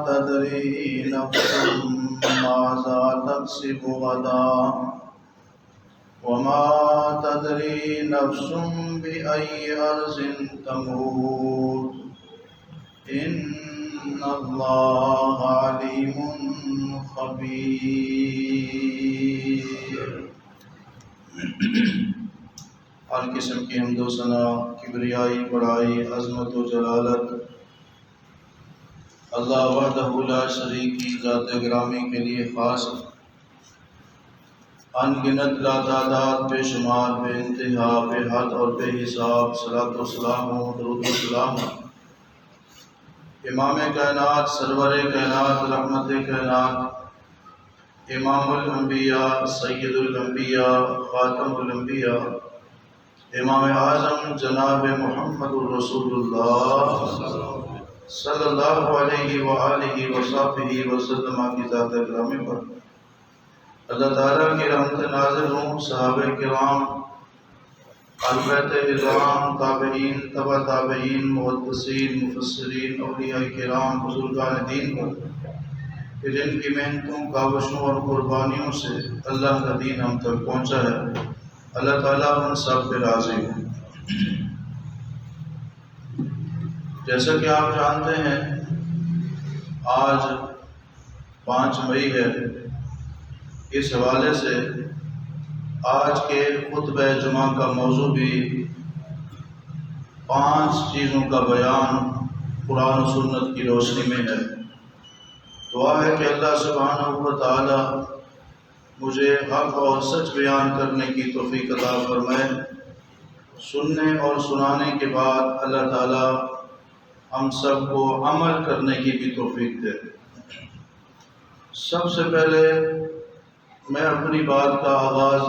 تدري نفس ماذا تكسب غدا وما تدري نفس بأي أرض تموت إن اللہ علیم خبیر۔ ہر قسم کی حمد و ثنا، کبریائی، بڑائی، عظمت و جلالت اللہ وحدہ لا شریک کی ذات گرامی کے لیے خاص، ان گنت لا تعداد، بے شمار، بے انتہا، بے حد اور بے حساب صلاۃ و سلام و درود و سلام امام کائنات، سرور کائنات، رحمت کائنات، امام الانبیاء، سید الانبیاء، خاتم الانبیاء، امام اعظم جناب محمد الرسول اللہ صلی اللہ علیہ وآلہ وصحبہ وسلم کی ذات گرامی پر اللہ تعالیٰ کی رحمت نازل ہوں۔ صحابہ کرام، اہل بیت اعظام، تابعین، تبع تابعین، محدثین، مفسرین، اولیاء کرام، بزرگان دین پر کہ جن کی محنتوں، کاوشوں اور قربانیوں سے اللہ کا دین ہم تک پہنچا ہے، اللہ تعالیٰ ان سب پہ راضی ہوں۔ جیسا کہ آپ جانتے ہیں آج 5 مئی ہے، اس حوالے سے آج کے خطبہ جمعہ کا موضوع بھی 5 چیزوں کا بیان قرآن و سنت کی روشنی میں ہے۔ دعا ہے کہ اللہ سبحانہ و تعالی مجھے حق اور سچ بیان کرنے کی توفیق عطا فرمائے، سننے اور سنانے کے بعد اللہ تعالی ہم سب کو عمل کرنے کی بھی توفیق دے۔ سب سے پہلے میں اپنی بات کا آغاز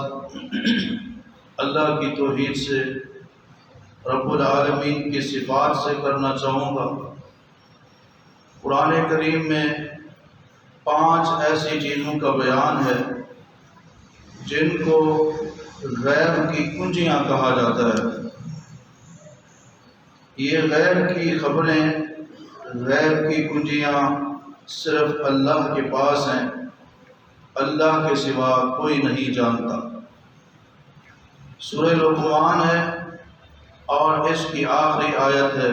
اللہ کی توحید سے، رب العالمین کی صفات سے کرنا چاہوں گا۔ قرآن کریم میں 5 ایسی چیزوں کا بیان ہے جن کو غیب کی کنجیاں کہا جاتا ہے۔ یہ غیب کی خبریں، غیب کی کنجیاں صرف اللہ کے پاس ہیں، اللہ کے سوا کوئی نہیں جانتا۔ سورہ لقمان ہے اور اس کی آخری آیت ہے۔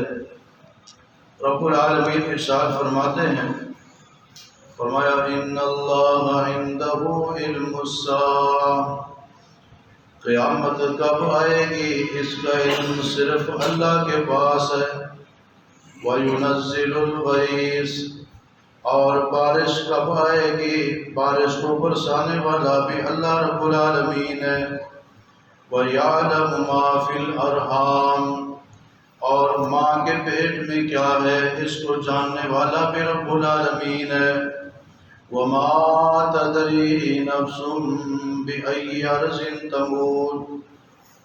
رب العالمین ارشاد فرماتے ہیں، فرمایا ان اللہ عنده علم الساعہ، قیامت کب آئے گی اس کا علم صرف اللہ کے پاس ہے۔ وَيُنَزِّلُ الْغَيْثَ، اور بارش کب آئے گی، بارش کو برسانے والا بھی اللہ رب العالمین ہے۔ وَيَعْلَمُ مَا فِي الْأَرْحَامِ، اور ماں کے پیٹ میں کیا ہے اس کو جاننے والا بھی رب العالمین ہے۔ وَمَا تَدْرِي نَفْسٌ بِأَيِّ أَرْضٍ تَمُوتُ،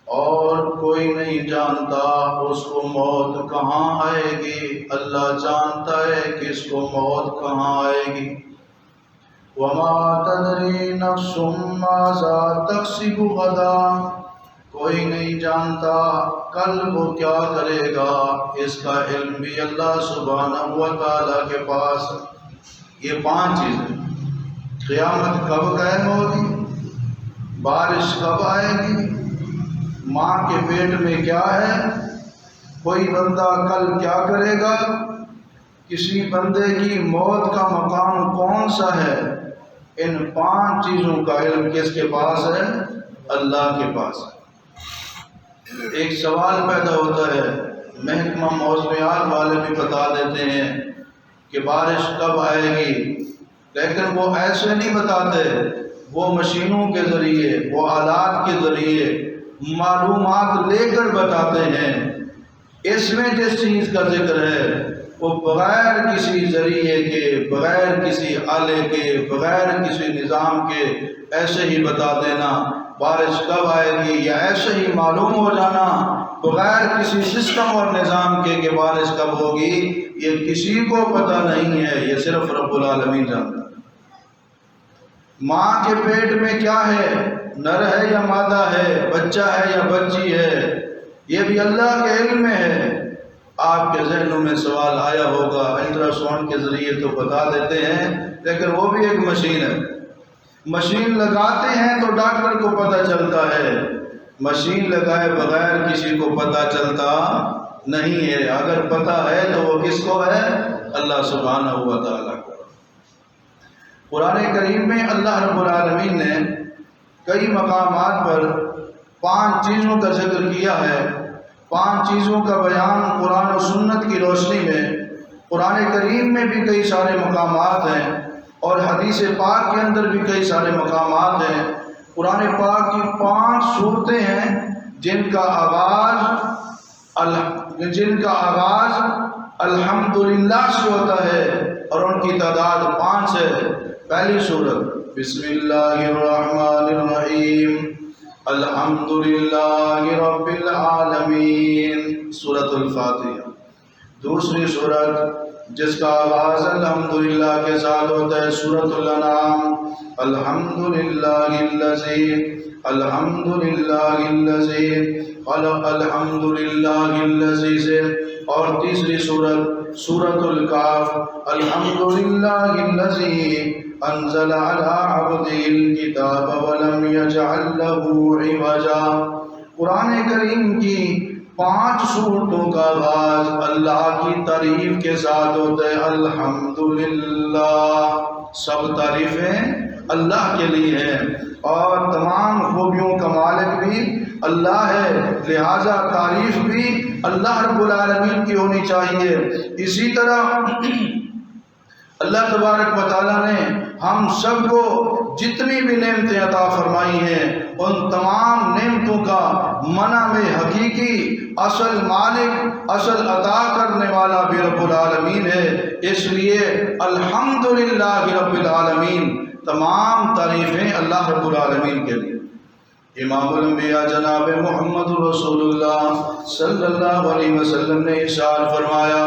اور کوئی نہیں جانتا اس کو موت کہاں آئے گی، اللہ جانتا ہے کہ اس کو موت کہاں آئے گی۔ وَمَا تَدْرِي نَفْسٌ مَاذَا تَكْسِبُ غَدًا، کوئی نہیں جانتا کل وہ کیا کرے گا، اس کا علم بھی اللہ سبحانہ و تعالیٰ کے پاس ہے۔ یہ 5 چیزیں، قیامت کب قائم ہوگی، بارش کب آئے گی، ماں کے پیٹ میں کیا ہے، کوئی بندہ کل کیا کرے گا، کسی بندے کی موت کا مقام کون سا ہے، ان 5 چیزوں کا علم کس کے پاس ہے، اللہ کے پاس ہے۔ ایک سوال پیدا ہوتا ہے، محکمہ موسمیات والے بھی بتا دیتے ہیں کہ بارش کب آئے گی، لیکن وہ ایسے نہیں بتاتے، وہ مشینوں کے ذریعے، وہ آلات کے ذریعے معلومات لے کر بتاتے ہیں۔ اس میں جس چیز کا ذکر ہے وہ بغیر کسی ذریعے کے، بغیر کسی آلے کے، بغیر کسی نظام کے ایسے ہی بتا دینا بارش کب آئے گی، یا ایسے ہی معلوم ہو جانا بغیر کسی سسٹم اور نظام کے کہ بارش کب ہوگی، یہ کسی کو پتہ نہیں ہے، یہ صرف رب العالمین جانتا ہے۔ ماں کے پیٹ میں کیا ہے، نر ہے یا مادہ ہے، بچہ ہے یا بچی ہے، یہ بھی اللہ کے علم میں ہے۔ آپ کے ذہنوں میں سوال آیا ہوگا، الٹرا ساؤنڈ کے ذریعے تو بتا دیتے ہیں، لیکن وہ بھی ایک مشین ہے، مشین لگاتے ہیں تو ڈاکٹر کو پتہ چلتا ہے، مشین لگائے بغیر کسی کو پتہ چلتا نہیں ہے، اگر پتہ ہے تو وہ کس کو ہے؟ اللہ سبحانہ و تعالیٰ کو۔ قرآن کریم میں اللہ رب العالمین نے کئی مقامات پر 5 چیزوں کا ذکر کیا ہے، 5 چیزوں کا بیان قرآن و سنت کی روشنی میں قرآن کریم میں بھی کئی سارے مقامات ہیں، اور حدیث پاک کے اندر بھی کئی سارے مقامات ہیں۔ قرآن پاک کی 5 صورتیں ہیں جن کا آغاز الحمدللہ سے ہوتا ہے، اور ان کی تعداد 5 ہے۔ پہلی سورت بسم اللہ الرحمن الرحیم الحمدللہ رب العالمین، سورۃ الفاتحہ۔ دوسری سورت جس کا آغاز الحمدللہ کے ساتھ ہوتا ہے، سورۃ الانعام الحمدللہ الذی خلق الحمدللہ الذی سے، اور تیسری سورت سورۃ الکہف الحمدللہ الذی انزل علی عبدہ الکتاب ولم یجعل لہ عوجا۔ قرآن کریم کی 5 صورتوں کا آغاز اللہ کی تعریف کے ساتھ ہوتا ہے، الحمدللہ، سب تعریفیں اللہ کے لیے ہیں، اور تمام خوبیوں کا مالک بھی اللہ ہے، لہذا تعریف بھی اللہ رب العالمین کی ہونی چاہیے۔ اسی طرح اللہ تبارک و تعالیٰ نے ہم سب کو جتنی بھی نعمتیں عطا فرمائی ہیں، ان تمام نعمتوں کا منع میں حقیقی اصل مالک، اصل عطا کرنے والا بھی رب العالمین ہے۔ اس لیے الحمدللہ رب العالمین، تمام تعریفیں اللہ رب العالمین کے لیے۔ امام الانبیاء جناب محمد رسول اللہ صلی اللہ علیہ وسلم نے ارشاد فرمایا،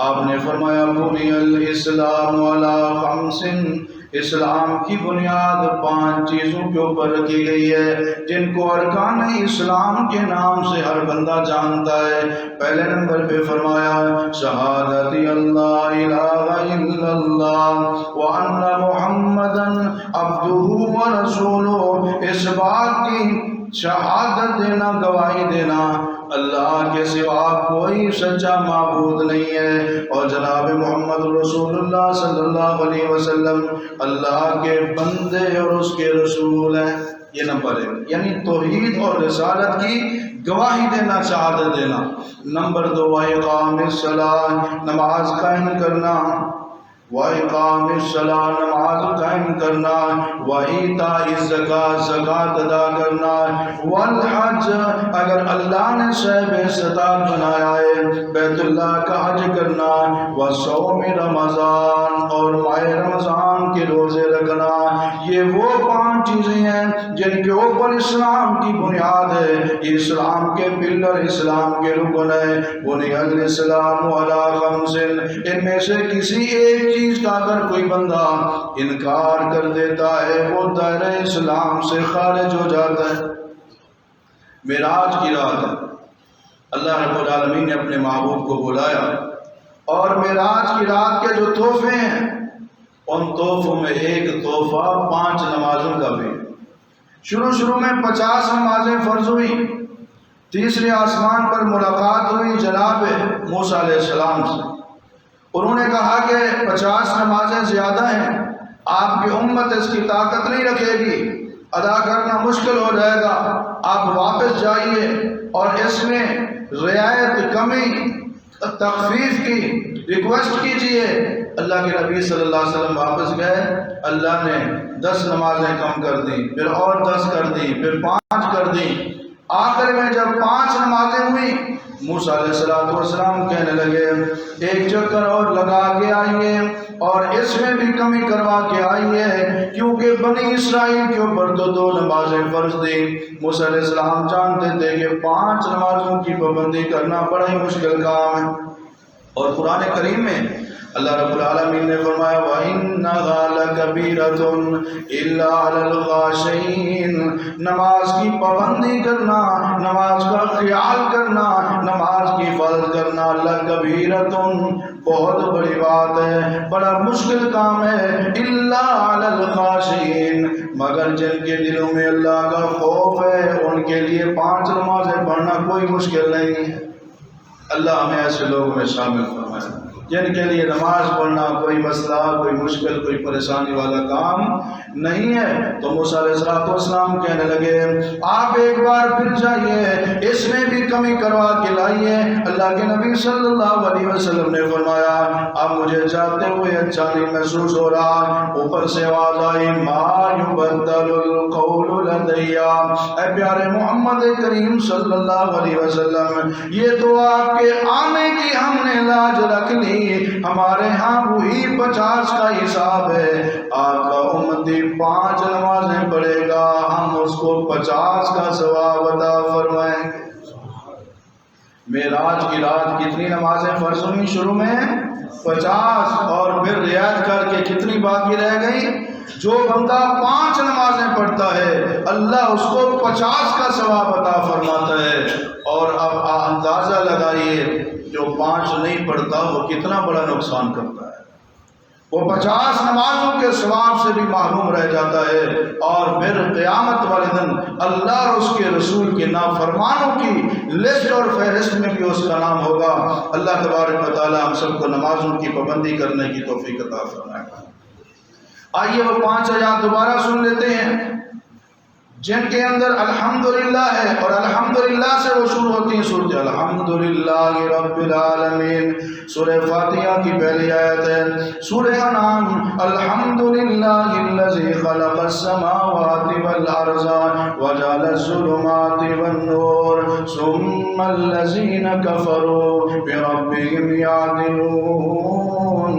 آپ نے فرمایا بنی الاسلام علی 5، اسلام کی بنیاد 5 چیزوں کے اوپر رکھی گئی ہے، جن کو ارکان اسلام کے نام سے ہر بندہ جانتا ہے۔ پہلے نمبر پہ فرمایا شہادت اللہ الہ الا اللہ وان محمدا عبدہ ورسولہ، اس بات کی شہادت دینا، گواہی دینا اللہ کے سوا کوئی سچا معبود نہیں ہے، اور جناب محمد رسول اللہ صلی اللہ علیہ وسلم اللہ کے بندے اور اس کے رسول ہیں۔ یہ نمبر 1، یعنی توحید اور رسالت کی گواہی دینا، شہادت دینا۔ نمبر 2، وَإِقَامِ الصَّلَاةِ، نماز قائم کرنا، وَإِقَامِ الصَّلَاةِ، نماز قائم کرنا، وَإِيتَاءِ الزَّکَاۃ، زکوٰۃ ادا کرنا، وَالْحَجِّ، اگر اللہ نے صاحب استطاعت بنایا ہے بیت اللہ کا حج کرنا، وَصَوْمِ رمضان، اور ماہ رمضان کے روزے رکھنا۔ یہ وہ 5 چیزیں ہیں جن کے اوپر اسلام کی بنیاد ہے، یہ اسلام کے پلر، اسلام کے رکن ہے۔ بنی الاسلام علی 5، ان میں سے کسی ایک چیز کا اگر کوئی بندہ انکار کر دیتا ہے وہ دائرہ اسلام سے خارج ہو جاتا ہے۔ معراج کی رات ہے، اللہ رب العالمین نے اپنے محبوب کو بلایا، اور معراج کی رات کے جو تحفے ہیں، ان تحفوں میں ایک تحفہ 5 نمازوں کا بھی۔ شروع میں 50 نمازیں فرض ہوئی، تیسرے آسمان پر ملاقات ہوئی جناب موسیٰ علیہ السلام سے۔ انہوں نے کہا کہ 50 نمازیں زیادہ ہیں، آپ کی امت اس کی طاقت نہیں رکھے گی، ادا کرنا مشکل ہو جائے گا، آپ واپس جائیے اور اس میں رعایت، کمی، تخفیف کی ریکویسٹ کیجئے۔ اللہ کے نبی صلی اللہ علیہ وسلم واپس گئے، اللہ نے 10 نمازیں کم کر دیں، پھر اور 10 کر دیں، پھر 5 کر دیں۔ آخر میں جب 5 نمازیں ہوئی، موسیٰ علیہ السلام کہنے لگے ایک چکر اور لگا کے آئیے اور اس میں بھی کمی کروا کے آئیے، کیونکہ بنی اسرائیل کے اوپر تو 2 نمازیں فرض دی۔ موسیٰ علیہ السلام جانتے تھے کہ 5 نمازوں کی پابندی کرنا بڑا ہی مشکل کام ہے، اور قرآن کریم میں اللہ رب العالمین نے فرمایا وَإِنَّهَا لکبیرۃ الا علی الخاشعین، نماز کی پابندی کرنا، نماز کا خیال کرنا، نماز کی حفاظت کرنا لکبیرۃ بہت بڑی بات ہے، بڑا مشکل کام ہے، الا علی الخاشعین مگر جن کے دلوں میں اللہ کا خوف ہے ان کے لیے 5 نمازیں پڑھنا کوئی مشکل نہیں ہے۔ اللہ ہمیں ایسے لوگوں میں شامل فرمائے جن کے لیے نماز پڑھنا کوئی مسئلہ، کوئی مشکل، کوئی پریشانی والا کام نہیں ہے۔ تو موسیٰ علیہ السلام کہنے لگے آپ ایک بار پھر جائیے، اس میں بھی کمی کروا کے لائیے۔ اللہ کے نبی صلی اللہ علیہ وسلم نے فرمایا اب مجھے جاتے ہوئے اچھا نہیں محسوس ہو رہا، اوپر سے آواز آئی ما یبدل القول لدی، اے پیارے محمد کریم صلی اللہ علیہ وسلم یہ تو آپ کے آنے کی ہم نے لاج رکھ لی، ہمارے ہاں وہی 50 کا حساب ہے، آپ کا امتی 5 نمازیں پڑھے گا، ہم اس کو 50 کا ثواب عطا فرمائیں گے۔ معراج کی رات کتنی نمازیں فرض ہوئی شروع میں؟ 50، اور پھر رعایت کر کے کتنی باقی رہ گئی؟ جو بندہ 5 نمازیں پڑھتا ہے اللہ اس کو 50 کا ثواب عطا فرماتا ہے۔ اور اب اندازہ لگائیے جو 5 نہیں پڑھتا وہ کتنا بڑا نقصان کرتا ہے، وہ 50 نمازوں کے ثواب سے بھی محروم رہ جاتا ہے، اور پھر قیامت والے دن اللہ اور اس کے رسول کے نافرمانوں کی لسٹ اور فہرست میں بھی اس کا نام ہوگا۔ اللہ تبارک و تعالی ہم سب کو نمازوں کی پابندی کرنے کی توفیق عطا فرمائے۔ آئیے وہ 5 آیات دوبارہ سن لیتے ہیں جن کے اندر الحمدللہ ہے، اور الحمدللہ سے وہ شروع ہوتی ہیں سورۃ الحمدللہ رب العالمین۔ سورہ فاتحہ کی پہلی آیت ہے سورہ انعام الحمدللہ الذی خلق السماوات والارض وجعل الظلمات والنور ثم الذین کفروا بربہم یعدلون۔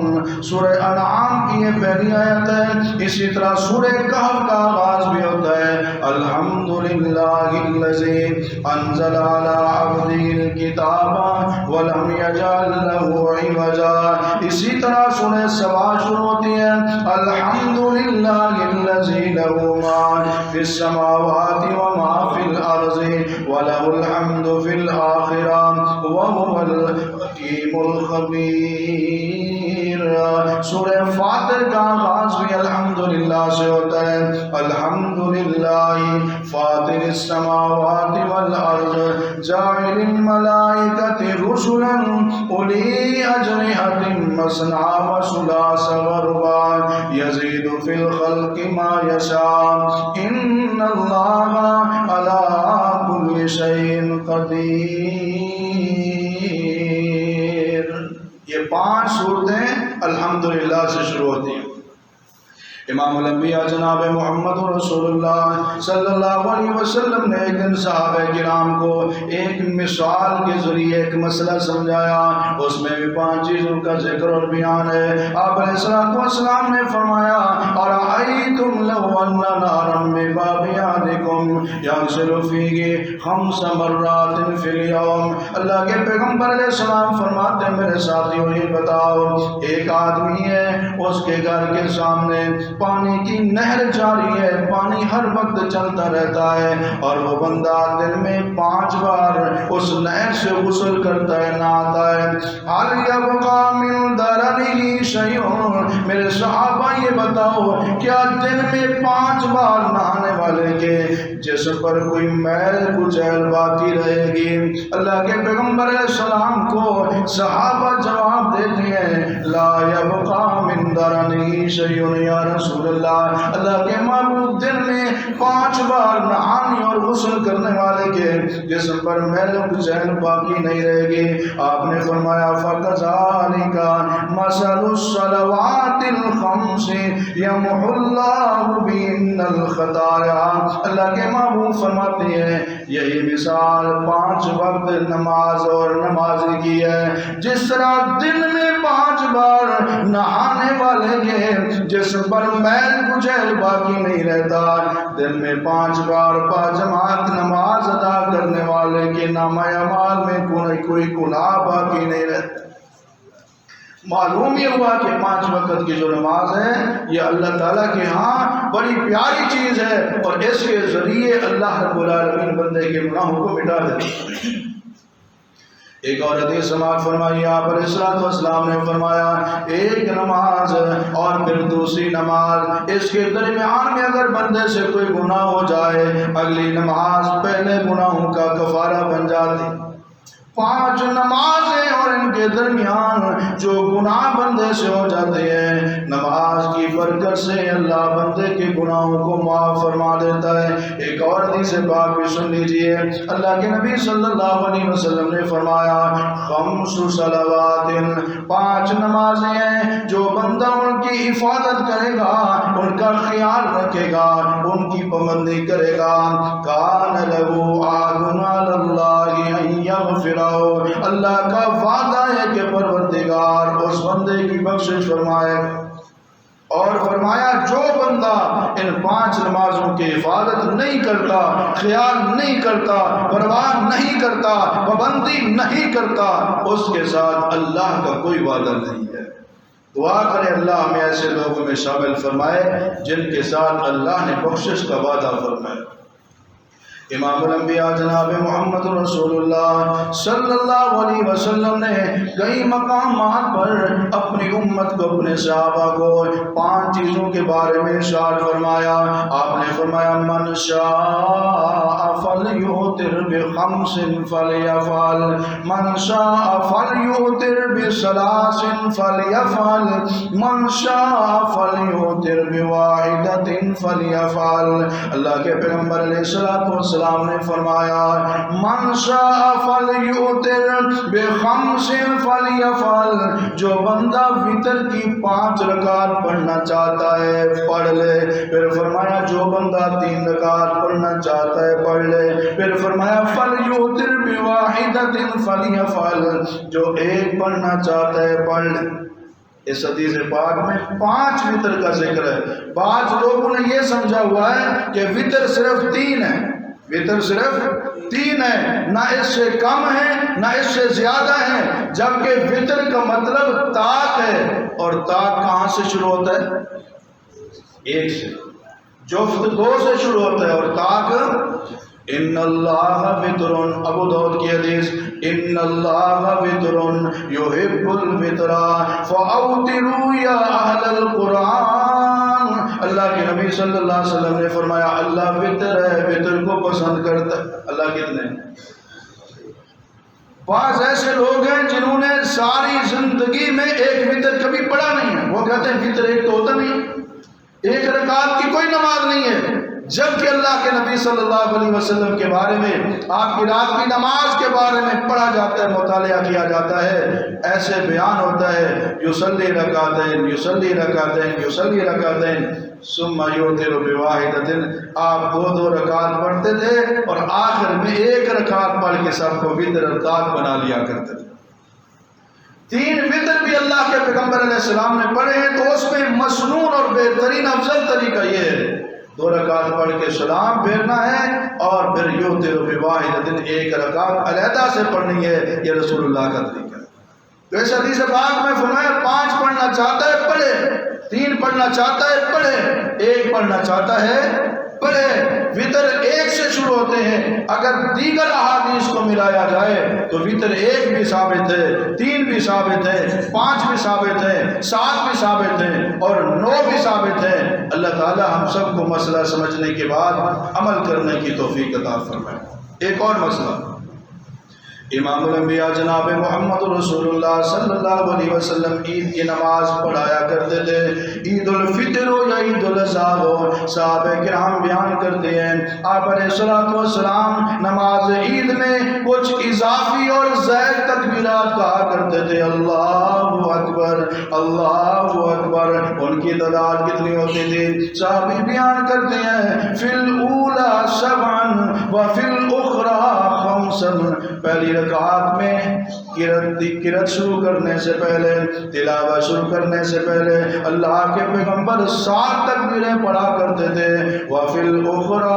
سورہ انعام کی یہ پہلی آیت ہے۔ اسی طرح سورہ کہف کا آغاز بھی ہوتا ہے الحمدللہ الذی انزل علی عبدہ الکتاب ولم یجعل لہ عوجا۔ اسی طرح سورہ سبا شروع ہوتی ہے الحمدللہ الذی لہ ما فی السماوات وما فی الارض ولہ الحمد فی الآخرہ وہو الحکیم الخبیر۔ سورہ فاطر کا آغاز بھی الحمدللہ سے ہوتا ہے الحمدللہ فاطر السماوات والارض جاعل الملائکۃ رسلا اولی اجنحۃ مثنی وثلاث ورباع یزید فی الخلق ما یشاء ان اللہ علی کل شیء قدیر۔ یہ 5 سورتیں الحمدللہ سے شروع ہوتی ہیں۔ امام الانبیاء جناب محمد رسول اللہ صلی اللہ علیہ وسلم نے ایک دن صحابہ کرام کو ایک مثال کے ذریعے ایک مسئلہ سمجھایا، اس میں بھی 5 چیزوں کا ذکر اور بیان ہے۔ آپ علیہ السلام نے فرمایا ارأیتم لو ان نارا بباب احدکم یغسل فیہ 5 مرات فی الیوم۔ اللہ کے پیغمبر علیہ السلام فرماتے ہیں میرے ساتھیوں یہ بتاؤ، ایک آدمی ہے اس کے گھر کے سامنے پانی کی نہر جاری ہے، پانی ہر وقت چلتا رہتا ہے، اور وہ بندہ دن میں 5 بار اس نہر سے غسل کرتا ہے، نہاتا ہے۔ حال یبقی من درنہ شیء، میرے صحابہ یہ بتاؤ کیا دن میں 5 بار نہانے والے کے جسم پر کوئی میل کچیل باقی رہے گی؟ اللہ کے پیغمبر علیہ السلام کو صحابہ جواب دیتے ہیں لا یبقی من درنہ شیء یا رسول اللہ، اللہ کے محبوب دن میں 5 بار نہانے اور غسل کرنے والے کے جسم پر میل و کچیل باقی نہیں رہے گی۔ آپ نے فرمایا فَكَذَلِكَ مَثَلُ الصَّلَوَاتِ الْخَمْسِ يَمْحُو اللَّهُ بِهِنَّ الْخَطَايَا۔ اللہ کے محبوب فرماتے ہیں یہی مثال 5 وقت نماز اور نمازی کی ہے، جس طرح دن میں 5 بار نہانے والے کے جسم پر میل کچیل باقی نہیں رہتا، دن میں 5 بار باجماعت نماز ادا کرنے والے کے نامہ اعمال میں کوئی گناہ باقی نہیں رہتا۔ معلوم یہ ہوا کہ 5 وقت کی جو نماز ہے یہ اللہ تعالیٰ کے ہاں بڑی پیاری چیز ہے، اور اس کے ذریعے اللہ رب العالمین بندے کے گناہوں کو مٹا دیتے ہیں۔ ایک اور حدیث سماعت فرمائی، آپ علیہ الصلوۃ والسلام نے فرمایا ایک نماز اور پھر دوسری نماز، اس کے درمیان میں اگر بندے سے کوئی گناہ ہو جائے، اگلی نماز پہلے گناہوں کا کفارہ بن جاتی۔ 5 نمازیں اور ان کے درمیان جو گناہ بندے سے ہو جاتے ہیں، نماز کی برکت سے اللہ بندے کے گناہوں کو معاف فرما دیتا ہے۔ ایک اور حدیث پاک بھی سن لیجئے، اللہ کے نبی صلی اللہ علیہ وسلم نے فرمایا 5 صلوات، 5 نمازیں ہیں جو بندہ ان کی حفاظت کرے گا، ان کا خیال رکھے گا، ان کی پابندی کرے گا، کان لہ عہد علی اللہ ان یغفر، اللہ کا وعدہ ہے کہ پروردگار اس بندے کی بخشش فرمائے۔ اور فرمایا جو بندہ ان 5 نمازوں کی حفاظت نہیں کرتا، خیال نہیں کرتا، پرواہ نہیں کرتا، پابندی نہیں کرتا، اس کے ساتھ اللہ کا کوئی وعدہ نہیں ہے۔ دعا کرے اللہ ہمیں ایسے لوگوں میں شامل فرمائے جن کے ساتھ اللہ نے بخشش کا وعدہ فرمایا۔ امام الانبیاء جناب محمد رسول اللہ صلی اللہ علیہ وسلم نے کئی مقامات پر اپنی امت کو، اپنے صحابہ کو 5 چیزوں کے بارے میں ارشاد فرمایا۔ آپ نے فرمایا من شاء فلیوتر ب5 فلیفعل، من شاء فلیوتر ب3 فلیفعل، من شاء فلیوتر ب1 فلیفعل۔ اللہ کے پیغمبر علیہ الصلوۃ والسلام نے فرمایا من شاء فلیوتر ب5 فلیفعل، جو بندہ وتر کی 5 رکعت پڑھنا چاہتا ہے پڑھ لے۔ پھر فرمایا جو بندہ 3 رکعت پڑھنا چاہتا ہے پڑھ لے۔ پھر فرمایا فلیوتر ب1 فلیفعل، جو 1 پڑھنا چاہتا ہے پڑھ لے۔ اس حدیث پاک میں 5 وتر کا ذکر ہے۔ بعض لوگوں نے یہ سمجھا ہوا ہے کہ وتر صرف 3 ہے، وتر صرف 3 ہے، نہ اس سے کم ہے نہ اس سے زیادہ ہے، جبکہ وتر کا مطلب طاق ہے، اور طاق کہاں سے شروع ہوتا ہے؟ 1 سے، جفت 2 سے شروع ہوتا ہے، اور طاق ان اللہ وتر، ابو داؤد کی حدیث ان اللہ وتر یحب الوتر فاوتروا یا اہل القرآن۔ اللہ کے نبی صلی اللہ علیہ وسلم نے فرمایا اللہ وتر ہے، وتر کو پسند کرتا ہے۔ اللہ کتنے؟ بعض ایسے لوگ ہیں جنہوں نے ساری زندگی میں ایک وتر کبھی پڑھا نہیں ہے، وہ کہتے ہیں وتر ایک تو ہوتا نہیں، 1 رکعت کی کوئی نماز نہیں ہے، جبکہ اللہ کے نبی صلی اللہ علیہ وسلم کے بارے میں، آپ کی رات کی نماز کے بارے میں پڑھا جاتا ہے، مطالعہ کیا جاتا ہے، ایسے بیان ہوتا ہے یصلی رکعتین یصلی رکعتین یصلی رکعتین ثم یوتر بواحدۃ، آپ 2 رکعت پڑھتے تھے اور آخر میں 1 رکعت پڑھ کے سب کو وتر طاق بنا لیا کرتے تھے۔ 3 وتر بھی اللہ کے پیغمبر علیہ السلام نے پڑھے ہیں، تو اس میں مسنون اور بہترین افضل طریقہ یہ ہے 2 رکعت پڑھ کے سلام پھیرنا ہے، اور پھر یوتر بواحدۃ 1 رکعت علیحدہ سے پڑھنی ہے، یہ رسول اللہ کا طریقہ ہے۔ تو اس حدیث پاک میں فرمایا 5 پڑھنا چاہتا ہے پڑھے، 3 پڑھنا چاہتا ہے پڑھے، 1 پڑھنا چاہتا ہے پڑھے۔ وتر 1 سے شروع ہوتے ہیں، اگر دیگر احادیث کو ملایا جائے تو وتر 1 بھی ثابت ہے، 3 بھی ثابت ہے، 5 بھی ثابت ہے، 7 بھی ثابت ہے، اور 9 بھی ثابت ہے۔ اللہ تعالی ہم سب کو مسئلہ سمجھنے کے بعد عمل کرنے کی توفیق عطا فرمائے۔ ایک اور مسئلہ، امام الانبیاء جناب محمد رسول اللہ صلی اللہ علیہ وسلم عید کی نماز پڑھایا کرتے تھے، عید الفطر ہو یا عید الاضحیٰ ہو۔ صحابہ کرام بیان کرتے ہیں آپ علیہ الصلوۃ والسلام نماز عید میں کچھ اضافی اور زائد تکبیرات کہا کرتے تھے، اللہ اکبر اللہ اکبر۔ ان کی تعداد کتنی ہوتی تھی؟ صحابی بیان کرتے ہیں فی الاولی 7 وفی الاخری 5، پہلی رکعات میں قرات شروع کرنے سے پہلے، تلاوت شروع کرنے سے پہلے اللہ کے پیغمبر 7 تکبیریں پڑھا کرتے تھے، وفی الاخری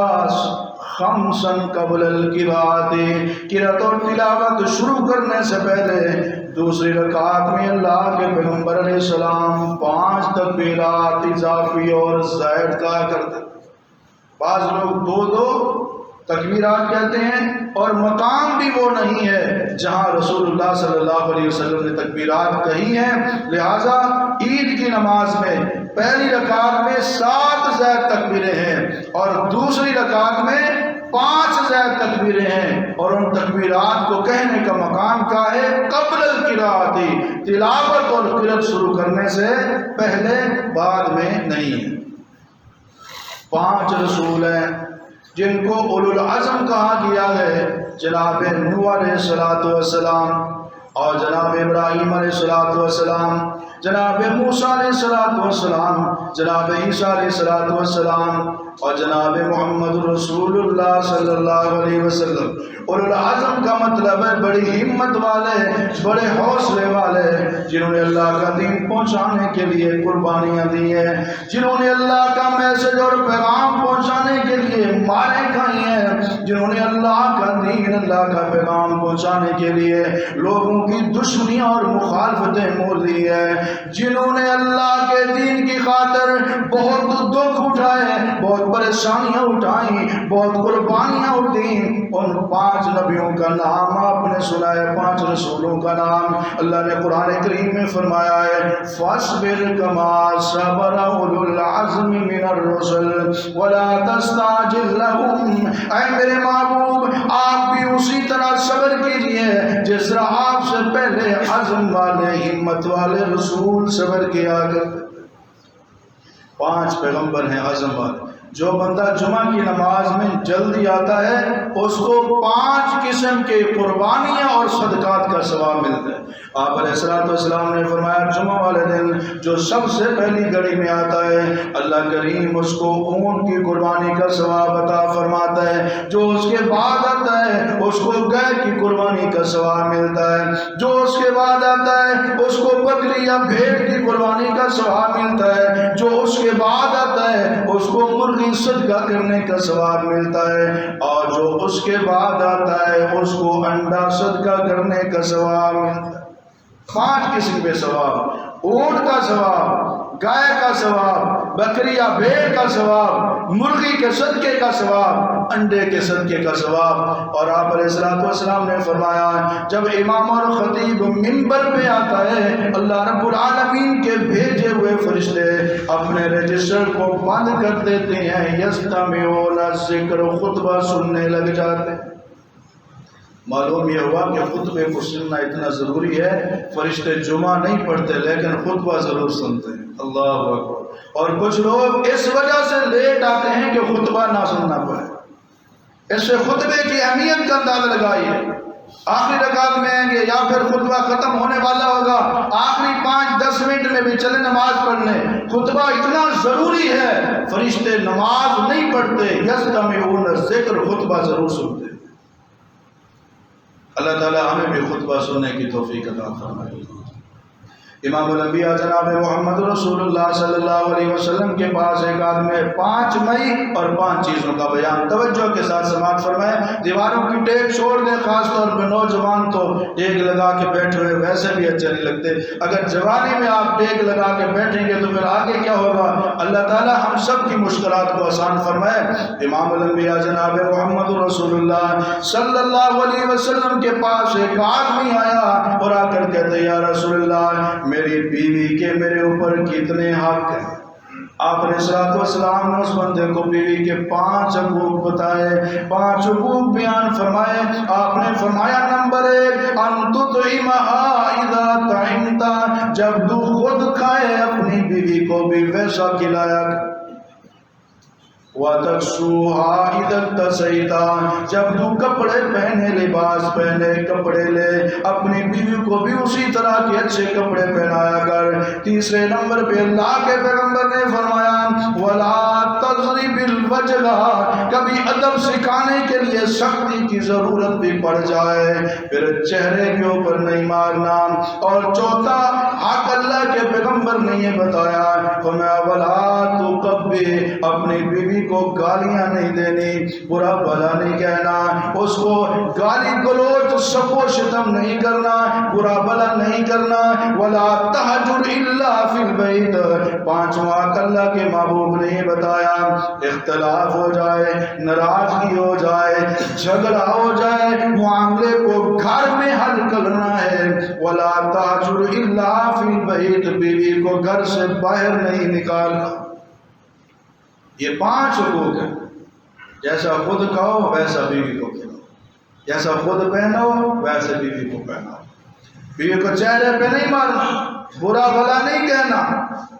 5 قبل القراءۃ، قرات اور تلاوت شروع کرنے سے پہلے دوسری رکعت میں اللہ کے پیغمبر علیہ السلام 5 تکبیرات اضافی اور زائد کہا کرتے. بعض لوگ 2 تکبیرات کہتے ہیں، اور مقام بھی وہ نہیں ہے جہاں رسول اللہ صلی اللہ علیہ وسلم نے تکبیرات کہی ہیں. لہٰذا عید کی نماز میں پہلی رکعت میں 7 زائد تکبیریں ہیں اور دوسری رکعت میں 5 زائد تکبیریں ہیں، اور ان تکبیرات کو کہنے کا مقام کیا ہے؟ قبل القراءت، تلاوت اور قرأت شروع کرنے سے پہلے، بعد میں نہیں ہے. 5 رسول ہیں جن کو اولو العزم کہا گیا ہے، جناب نوح علیہ السلام اور جناب ابراہیم علیہ السلام، جناب موسیٰ علیہ السلام، جناب عیسیٰ علیہ السلام اور جناب محمد رسول اللہ صلی اللہ علیہ وسلم. اولو العزم کا مطلب ہے بڑی ہمت والے، بڑے حوصلے والے، جنہوں نے اللہ کا دین پہنچانے کے لیے قربانیاں دی ہیں، جنہوں نے اللہ کا میسج اور پیغام پہنچانے کے لیے ماریں کھائی ہیں، جنہوں نے اللہ کا دین، اللہ کا پیغام پہنچانے کے لیے لوگوں کی دشمنیاں اور مخالفتیں مول لی ہیں، جنہوں نے اللہ کے دین کی خاطر بہت دکھ اٹھائے، بہت پریشانیاں اٹھائیں، بہت قربانیاں اٹھیں. ان 5 نبیوں کا نام آپ نے سنا ہے، 5 رسولوں کا نام اللہ نے قرآن کریم میں فرمایا ہے، فَاصْبِرْ كَمَا صَبَرَ أُولُو الْعَزْمِ مِنَ الرُّسُلِ وَلَا تَسْتَعْجِلْ لَهُمْ. اے میرے محبوب، آپ بھی اسی طرح صبر کیجئے جس طرح آپ سے پہلے عزم والے، ہمت والے رسول صبر کیا کرتے. 5 پیغمبر ہیں عزم والے. جو بندہ جمعہ کی نماز میں جلدی آتا ہے اس کو 5 قسم کے قربانیاں اور صدقات کا ثواب ملتا ہے. آپ علیہ السلام نے فرمایا جمعہ والے دن جو سب سے پہلی گھڑی میں آتا ہے اللہ کریم اس کو اونٹ کی قربانی کا ثواب عطا فرماتا ہے، جو اس کے بعد آتا ہے اس کو گائے کی قربانی کا ثواب ملتا ہے، جو اس کے بعد آتا ہے اس کو بکری یا بھیڑ کی قربانی کا ثواب ملتا ہے، جو اس کے بعد آتا ہے اس کو مرغی صدقہ کرنے کا ثواب ملتا ہے، اور جو اس کے بعد آتا ہے اس کو انڈا صدقہ کرنے کا ثواب ملتا ہے. 5 قسم کے ثواب: اونٹ کا ثواب، گائے کا ثواب، بکری یا بھیڑ کا ثواب، مرغی کے صدقے کا ثواب، انڈے کے صدقے کا ثواب. اور آپ علیہ السلام نے فرمایا جب امام اور خطیب منبر پہ آتا ہے اللہ رب العالمین کے بھیجے ہوئے فرشتے اپنے رجسٹر کو بند کر دیتے ہیں، یستمعون الذکر، خطبہ سننے لگ جاتے ہیں. معلوم یہ ہوا کہ خطبے کو سننا اتنا ضروری ہے. فرشتے جمعہ نہیں پڑھتے لیکن خطبہ ضرور سنتے ہیں. اللہ اکبر. اور کچھ لوگ اس وجہ سے لیٹ آتے ہیں کہ خطبہ نہ سننا پڑے. اس سے خطبے کی اہمیت کا اندازہ لگائیے. آخری رکعت میں آئیں گے یا پھر خطبہ ختم ہونے والا ہوگا، آخری 5-10 منٹ میں بھی چلے نماز پڑھنے. خطبہ اتنا ضروری ہے. فرشتے نماز نہیں پڑھتے، یستمعون الذکر، خطبہ ضرور سنتے. اللہ تعالیٰ ہمیں بھی خطبہ سننے کی توفیق عطا فرمائے. امام الانبیاء جناب محمد رسول اللہ صلی اللہ علیہ وسلم کے پاس ایک آدمی 5 مئی اور 5 چیزوں کا بیان توجہ کے ساتھ سماعت فرمائے. دیواروں کی ٹیک چھوڑ دیں، خاص طور پہ نوجوان تو ٹیک لگا کے بیٹھے ہوئے ویسے بھی اچھے نہیں لگتے. اگر جوانی میں آپ ٹیک لگا کے بیٹھیں گے تو پھر آگے کیا ہوگا؟ اللہ تعالیٰ ہم سب کی مشکلات کو آسان فرمائے. امام الانبیاء جناب محمد رسول اللہ صلی اللہ علیہ وسلم کے پاس ایک آدمی آیا اور آ کر کہتے یا رسول اللہ میری بیوی کے میرے اوپر کتنے حق ہیں؟ آپ نے السلام نے اس بندے کو بیوی کے 5 حقوق بتائے، 5 حقوق بیان فرمائے. آپ نے فرمایا نمبر 1 ان تطعمها اذا طعمت، جب تو خود کھائے اپنی بیوی کو بھی ویسا کھلایا. وَتَكْسُوهَا إِذَا اكْتَسَيْتَ، جب تو کپڑے پہنے، لباس پہنے، کپڑے لے اپنی بیوی کو بھی اسی طرح کے اچھے کپڑے پہنایا کر. تیسرے نمبر پہ اللہ کے پیغمبر نے فرمایا وَلَا تَضْرِبِ الْوَجْهَ، کبھی ادب سکھانے کے لیے سختی کی ضرورت بھی پڑ جائے پھر چہرے کے اوپر نہیں مارنا. اور چوتھا حق اللہ کے پیغمبر نے یہ بتایا فرمایا وَلَا تُقَبِّحْ بھی اپنی بیوی کو گالیاں نہیں دینی، برا بھلا نہیں کہنا، اس کو گالی گلوچ سب و شتم نہیں کرنا، برا بھلا نہیں کرنا۔ ولا تہجر الا فی البیت، پانچواں اللہ کے محبوب نے یہ بتایا، اختلاف ہو جائے، ناراضگی ہو جائے، جھگڑا ہو جائے، معاملے کو گھر میں حل کرنا ہے۔ ولا تہجر الا فی البیت، بیوی کو گھر سے باہر نہیں نکالنا۔ یہ 5 حقوق ہیں، جیسا خود کھاؤ ویسا بیوی کو کھلاؤ، جیسا خود پہنو ویسے بیوی کو پہناؤ، بیوی کو چہرے پہ نہیں مارنا، برا بھلا نہیں کہنا،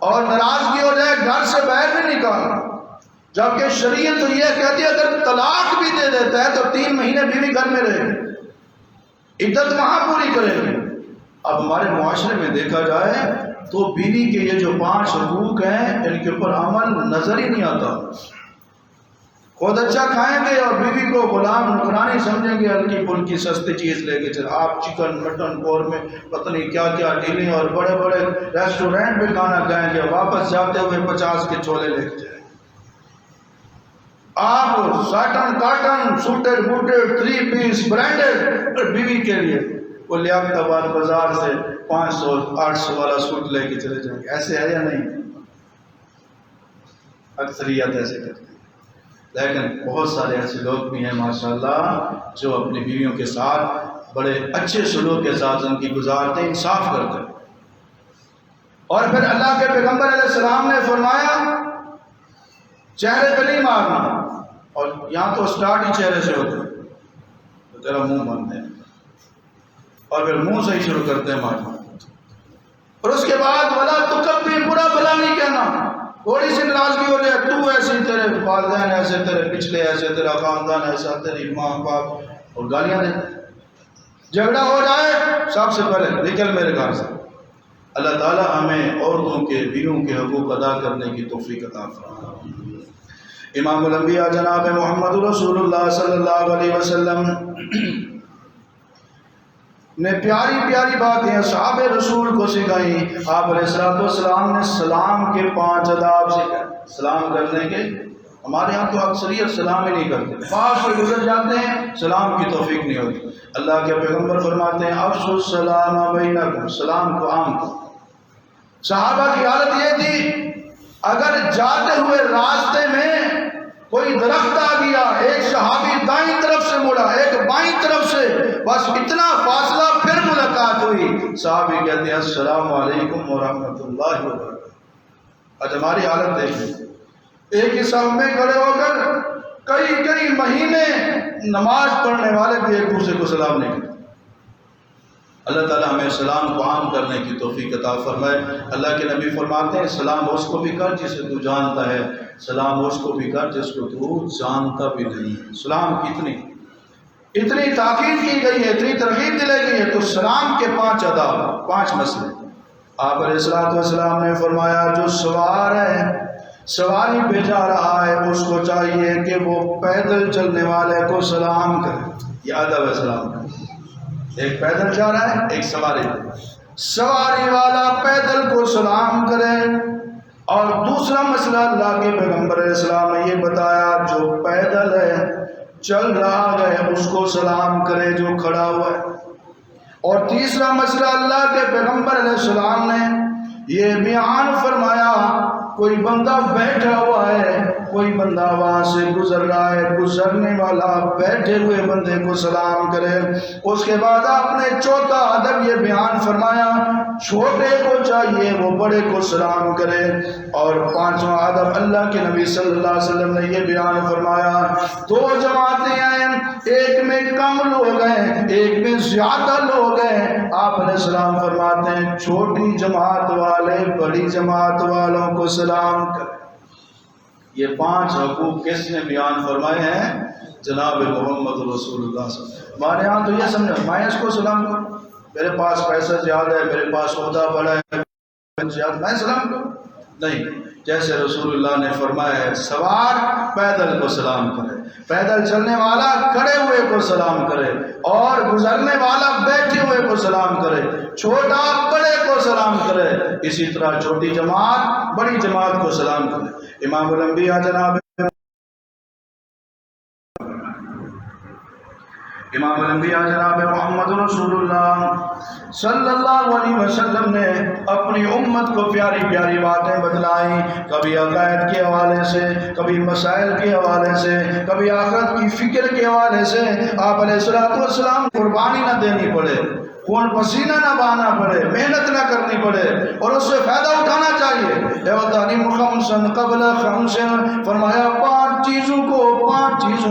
اور ناراضگی ہو جائے گھر سے باہر نہیں نکالنا۔ جبکہ شریعت تو یہ کہتی ہے اگر طلاق بھی دے دیتا ہے تو 3 مہینے بیوی گھر میں رہے گی، عدت وہاں پوری کرے گی۔ اب ہمارے معاشرے میں دیکھا جائے تو بیوی کے یہ جو 5 حقوق ہیں ان کے اوپر عمل نظر ہی نہیں آتا۔ خود اچھا کھائیں گے اور بیوی کو غلام نوکرانی سمجھیں گے، ہلکی پھلکی سستی چیز لے کے چلے، آپ چکن مٹن قورمے پتہ نہیں کیا کیا ڈیلیں اور بڑے بڑے ریسٹورینٹ میں کھانا کھائیں گے، واپس جاتے ہوئے 50 کے چھولے لے کے جائیں گے۔ آپ ساٹن کاٹن سوٹڈ بوٹڈ 3 پیس برانڈڈ، اور بیوی کے لیے وہ لیاقت آباد بازار سے 500 800 والا سوٹ لے کے چلے جائیں گے۔ ایسے ہے یا نہیں؟ اکثریت ایسے کرتے ہیں، لیکن بہت سارے ایسے لوگ بھی ہیں ماشاءاللہ جو اپنی بیویوں کے ساتھ بڑے اچھے سلوک کے ساتھ ان کی گزارتے ہیں، انصاف کرتے ہیں۔ اور پھر اللہ کے پیغمبر علیہ السلام نے فرمایا چہرے پہ نہیں مارنا، اور یہاں تو اسٹارٹ ہی چہرے سے ہوتا ہے، تو تیرا منہ بند ہے، اور پھر منہ سے ہی شروع کرتے ہیں مارنا۔ اور اس کے بعد ولا تکبر، برا بھلا نہیں کہنا، تھوڑی سی ناراضگی ہو جائے، تو ایسے، تیرے والدین ایسے، تیرے پچھلے ایسے، تیرا خاندان ایسا، تیری ماں باپ، اور گالیاں دیتے۔ جھگڑا ہو جائے سب سے پہلے نکل میرے گھر سے۔ اللہ تعالی ہمیں عورتوں کے بیویوں کے حقوق ادا کرنے کی توفیق عطا فرمائے۔ امام الانبیاء جناب محمد رسول اللہ صلی اللہ علیہ وسلم نے پیاری پیاری باتیں اصحاب رسول کو سکھائیں۔ آپ علیہ السلام نے سلام کے 5 آداب سکھائے، سلام کرنے کے۔ ہمارے ہاں تو اکثریت سلام ہی نہیں کرتے، پاس سے گزر جاتے ہیں، سلام کی توفیق نہیں ہوتی۔ اللہ کے پیغمبر فرماتے ہیں افشوا السلام بینکم، سلام کو عام کرو۔ صحابہ کی حالت یہ تھی اگر جاتے ہوئے راستے میں کوئی درخت آ گیا، ایک صحابی دائیں طرف سے مڑا، ایک بائیں طرف سے، بس اتنا فاصلہ، پھر ملاقات ہوئی، صحابی کہتے ہیں السلام علیکم ورحمۃ اللہ وبرکاتہ۔ آج ہماری حالت دیکھیں، ایک ہی صف میں کھڑے ہو کر کئی مہینے نماز پڑھنے والے بھی ایک دوسرے کو سلام نہیں کرتے۔ اللہ تعالیٰ ہمیں سلام کو عام کرنے کی توفیق عطا فرمائے۔ اللہ کے نبی فرماتے ہیں سلام اس کو بھی کر جسے تو جانتا ہے، سلام اس کو بھی کر جس کو تو جانتا بھی نہیں۔ سلام کی اتنی تاکید کی گئی ہے، اتنی ترغیب دلائی گئی ہے، تو سلام کے 5 آداب، 5 مسئلے۔ آپ علیہ السلام نے فرمایا جو سوار ہے، سواری پہ جا رہا ہے، اس کو چاہیے کہ وہ پیدل چلنے والے کو سلام کرے۔ یہ ادب ہے سلام کا۔ ایک پیدل جا رہا ہے، ایک سواری والا پیدل کو سلام کرے۔ اور دوسرا مسئلہ اللہ کے پیغمبر علیہ السلام نے یہ بتایا جو پیدل ہے، چل رہا ہے، اس کو سلام کرے جو کھڑا ہوا ہے۔ اور تیسرا مسئلہ اللہ کے پیغمبر علیہ السلام نے یہ بیان فرمایا کوئی بندہ بیٹھا ہوا ہے، کوئی بندہ وہاں سے گزر رہا ہے، گزرنے والا بیٹھے ہوئے بندے کو سلام کرے۔ اس کے بعد آپ نے چوتھا ادب یہ بیان فرمایا چھوٹے کو چاہیے وہ بڑے کو سلام کرے۔ اور 5واں ادب اللہ کے نبی صلی اللہ علیہ وسلم نے یہ بیان فرمایا 2 جماعتیں ہیں، ایک میں کم لوگ ہیں، ایک میں زیادہ لوگ ہیں۔ آپ علیہ السلام فرماتے ہیں چھوٹی جماعت والے بڑی جماعت والوں کو سلام کریں۔ یہ 5 حقوق کس نے بیان فرمائے ہیں؟ جناب محمد رسول اللہ صلی اللہ علیہ وسلم۔ ہمارے یہاں تو یہ سمجھا میں اس کو سلام کروں، میرے پاس پیسہ زیادہ ہے، میرے پاس عہدہ بڑا ہے، میں سلام کروں؟ نہیں، جیسے رسول اللہ نے فرمایا ہے سوار پیدل کو سلام کرے، پیدل چلنے والا کھڑے ہوئے کو سلام کرے، اور گزرنے والا بیٹھے ہوئے کو سلام کرے، چھوٹا بڑے کو سلام کرے، اسی طرح چھوٹی جماعت بڑی جماعت کو سلام کرے۔ امام الانبیاء جناب محمد رسول اللہ صلی اللہ علیہ وسلم نے اپنی امت کو پیاری پیاری باتیں بتلائیں، کبھی عقائد کے حوالے سے، کبھی مسائل کے حوالے سے، کبھی آخرت کی فکر کے حوالے سے۔ آپ علیہ السلام قربانی نہ دینی پڑے، خون پسینہ نہ بہانا پڑے، محنت نہ کرنی پڑے، اور اس سے فائدہ اٹھانا چاہیے۔ قبل خمس، فرمایا پانچ چیزوں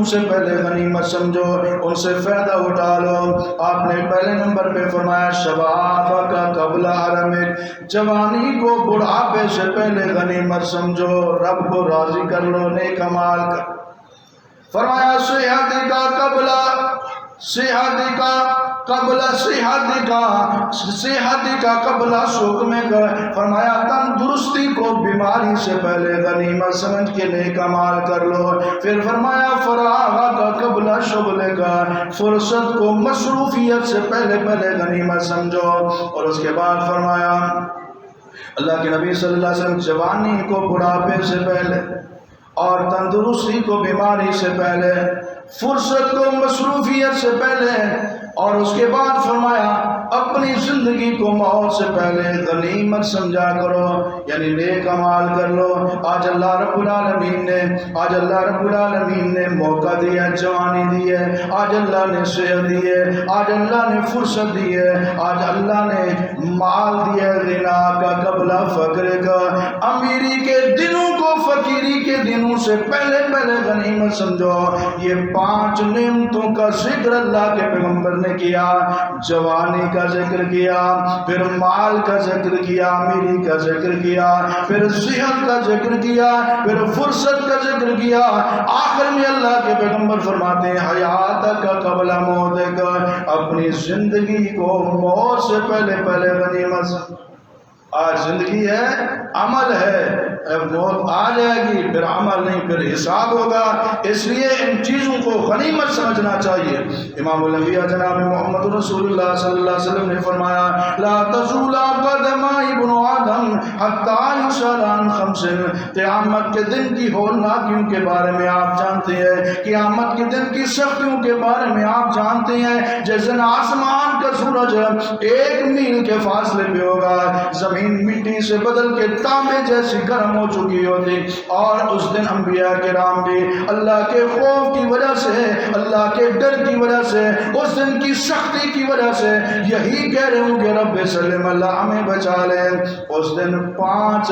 سے پہلے غنیمت سمجھو، ان سے فائدہ اٹھا لو۔ آپ نے پہلے نمبر پہ فرمایا شبابک قبل حرمک، جوانی کو بڑھاپے سے پہلے غنیمت سمجھو، رب کو راضی کر لو، نیک اعمال کر۔ فرمایا صحت کا قبل سقم کا، فرمایا تندرستی کو بیماری سے پہلے غنیمت سمجھ کے نیک اعمال کر لو۔ پھر فرمایا فراغ کا قبل شغل کا، فرصت کو مصروفیت سے پہلے غنیمت سمجھو۔ اور اس کے بعد فرمایا اللہ کے نبی صلی اللہ علیہ وسلم جوانی کو بڑھاپے سے پہلے، اور تندرستی کو بیماری سے پہلے، فرصت کو مصروفیت سے پہلے، اور اس کے بعد فرمایا اپنی زندگی کو موت سے پہلے غنیمت سمجھا کرو، یعنی نیک اعمال کر لو۔ آج اللہ رب العالمین نے موقع دیا، جوانی دی ہے، آج اللہ نے صحت دی ہے، آج اللہ نے فرصت دی ہے، آج اللہ نے مال دیا، غنا کا قبل فقر کا، امیری کے دنوں کو فقیری کے دنوں سے پہلے غنیمت سمجھو۔ یہ پانچ نعمتوں کا ذکر اللہ کے پیغمبر نے کیا، جوانی کا ذکر کیا، پھر مال کا ذکر کیا، امیری کا ذکر کیا، پھر صحت کا ذکر کیا، پھر فرصت کا ذکر کیا، آخر میں اللہ کے پیغمبر فرماتے ہیں حیات کا قبل موت کا، اپنی زندگی کو موت سے پہلے غنیمت سمجھو۔ آج زندگی ہے، عمل ہے، موت آ جائے گی، پھر عمل نہیں، پھر حساب ہوگا، اس لیے ان چیزوں کو غنیمت سمجھنا چاہیے۔ امام الانبیاء جناب محمد رسول اللہ صلی اللہ علیہ وسلم نے فرمایا لا تزول قدم ابن آدم حتی یسأل عن خمس، قیامت کے دن کی ہولناکیوں کے بارے میں آپ جانتے ہیں، قیامت کے دن کی سختیوں کے بارے میں آپ جانتے ہیں، جس دن آسمان کا سورج 1 میل کے فاصلے پہ ہوگا، زمین مٹی سے بدل کے تانبے جیسی گرم ہو چکی ہوتی، اور اس دن انبیاء کرام بھی اللہ کے خوف کی وجہ سے، اللہ کے ڈر کی وجہ سے، اس دن کی سختی کی وجہ سے یہی کہہ رہے ہوں کہ رب سلم اللہ ہمیں بچا لے۔ اس دن 5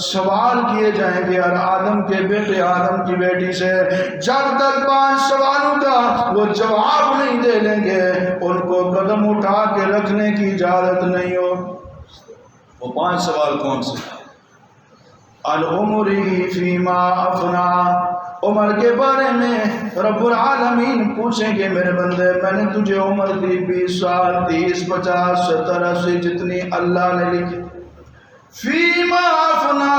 سوال کیے جائیں گے اور آدم کے بیٹے آدم کی بیٹی سے، جب تک 5 سوالوں کا وہ جواب نہیں دے لیں گے ان کو قدم اٹھا کے رکھنے کی اجازت نہیں ہو۔ وہ 5 سوال کون سے؟ العمری فیما افنا، عمر کے بارے میں رب العالمین پوچھیں گے میرے بندے میں نے تجھے عمر دی 20 سال 30 50 70 80 جتنی اللہ نے لکھی، فیما افنا،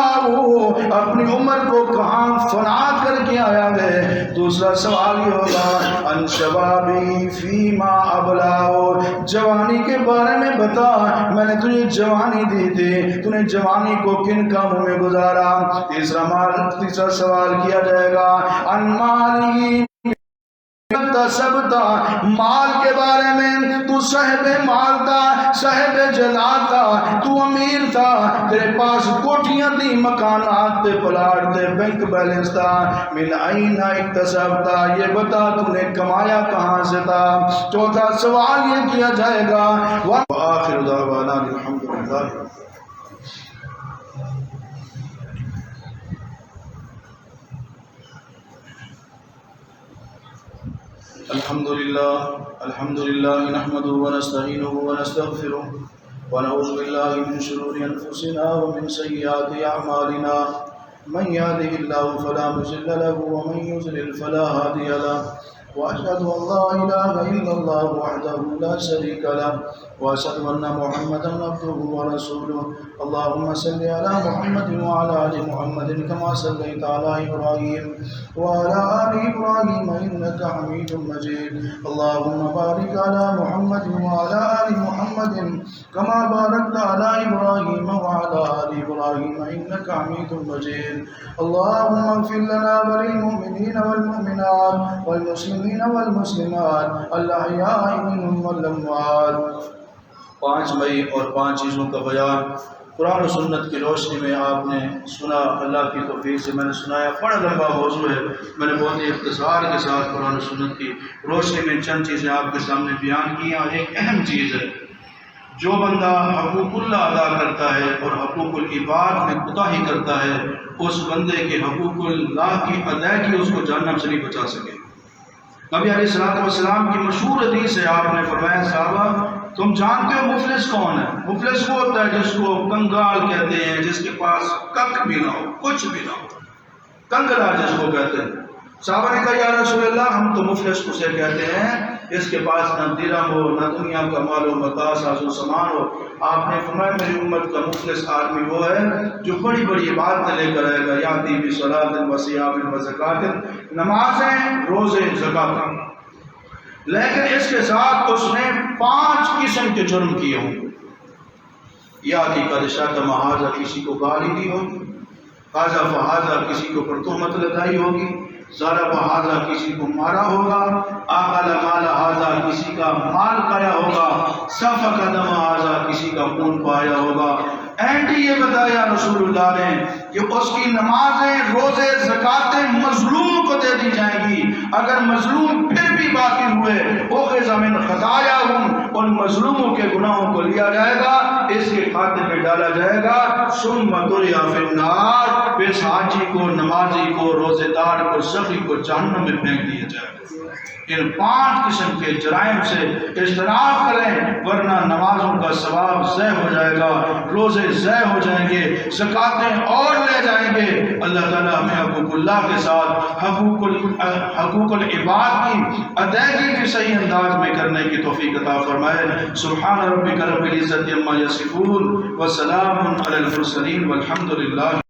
اپنی عمر کو کہاں فنا کر کے آیا ہے۔ دوسرا سوال یہ ہوگا ان شبابی فیما ابلاؤ، جوانی کے بارے میں بتا، میں نے تجھے جوانی دی تھی، تو نے جوانی کو کن کاموں میں گزارا۔ تیسرا سوال کیا جائے گا ان مالی، مال کے بارے میں، تو صاحب مال تھا، صاحب جلال تھا، تو امیر تھا، تیرے پاس کوٹھیاں تھی، مکانات تھے، پلاٹ تھے، بینک بیلنس تھا، من این اکتسبتا، یہ بتا تو نے کمایا کہاں سے تھا۔ چوتھا سوال یہ کیا جائے گا وآخر دعوانا الحمدللہ۔ الحمد لله نحمده ونستعينه ونستغفره ونعوذ بالله من شرور أنفسنا ومن سيئات أعمالنا، من يهده الله فلا مضل له ومن يضلل فلا هادي له، وأشهد أن لا إله إلا الله وحده لا شريك له وأشهد أن محمدا عبده ورسوله. اللهم صل على محمد وعلى آل محمد كما صليت على إبراهيم وعلى آل إبراهيم إنك حميد مجيد. اللهم بارك على محمد وعلى آل محمد كما باركت على إبراهيم وعلى آل إبراهيم إنك حميد مجيد. اللهم اغفر لنا وللمؤمنين والمؤمنات والمسلمين والمسلمات الأحياء منهم والأموات. 5 مئی اور 5 چیزوں کا بیان قرآن و سنت کی روشنی میں آپ نے سنا. اللہ کی توفیق سے میں نے سنایا. بڑا لمبا موضوع ہے. میں نے بہت ہی اختصار کے ساتھ قرآن و سنت کی روشنی میں چند چیزیں آپ کے سامنے بیان کی. اور ایک اہم چیز ہے، جو بندہ حقوق اللہ ادا کرتا ہے اور حقوق العباد میں کوتاہی کرتا ہے، اس بندے کے حقوق اللہ کی ادائیگی اس کو جہنم سے نہیں بچا سکے. نبی علیہ السلام کی مشہور حدیث ہے، آپ نے فرمایا صحابہ تم جانتے ہو مفلس کون ہے؟ مفلس وہ ہوتا ہے جس کو کنگال کہتے ہیں، جس کے پاس کک بھی نہ ہو، کچھ بھی نہ ہو، کنگلا جس کو کہتے ہیں. صحابہ نے کہا یا رسول اللہ ہم تو مفلس اسے کہتے ہیں اس کے پاس نہ درہم ہو، نہ دنیا کا مال و متاع ساز و سامان ہو. آپ نے فرمایا میری امت کا مفلس آدمی وہ ہے جو بڑی بڑی عبادتیں لے کر آئے گا، یاتی بصلاۃ و صیام و زکوٰۃ، نمازیں، روزے، زکوٰۃ، لیکن اس کے ساتھ اس نے 5 قسم کے جرم کیے ہوں. یاتی قد شتم ھذا، کسی کو گالی دی ہوگی، قذف ھذا، کسی کو پر تہمت لگائی ہوگی، ضرب ھذا، کسی کو مارا ہوگا، اکل مال ھذا، کسی کا مال کھایا ہوگا، سفک دم ھذا، کسی کا خون پایا ہوگا. اینڈ یہ بتایا رسول اللہ نے کہ اس کی نمازیں، روزے، زکاتیں مظلوم کو دے دی جائیں گی. اگر مظلوم پھر بھی باقی ہوئے اخذ من خطایاہم، ان مظلوموں کے گناہوں کو لیا جائے گا، اس کے کھاتے میں ڈالا جائے گا. ثم طرح فی النار، پھر حاجی کو، نمازی کو، روزے دار کو، سخی کو جہنم میں پھینک دیا جائے گا. ان 5 قسم کے جرائم سے اجتناب کریں ورنہ نمازوں کا ثواب ضائع ہو جائے گا، روزے ضائع ہو جائیں گے، زکاتیں اور لے جائیں گے. اللہ تعالیٰ ہمیں حقوق اللہ کے ساتھ حقوق العباد کی ادائیگی بھی صحیح انداز میں کرنے کی توفیق عطا فرمائے. سبحان ربک رب العزت عما یصفون وسلام علی المرسلین والحمد للہ.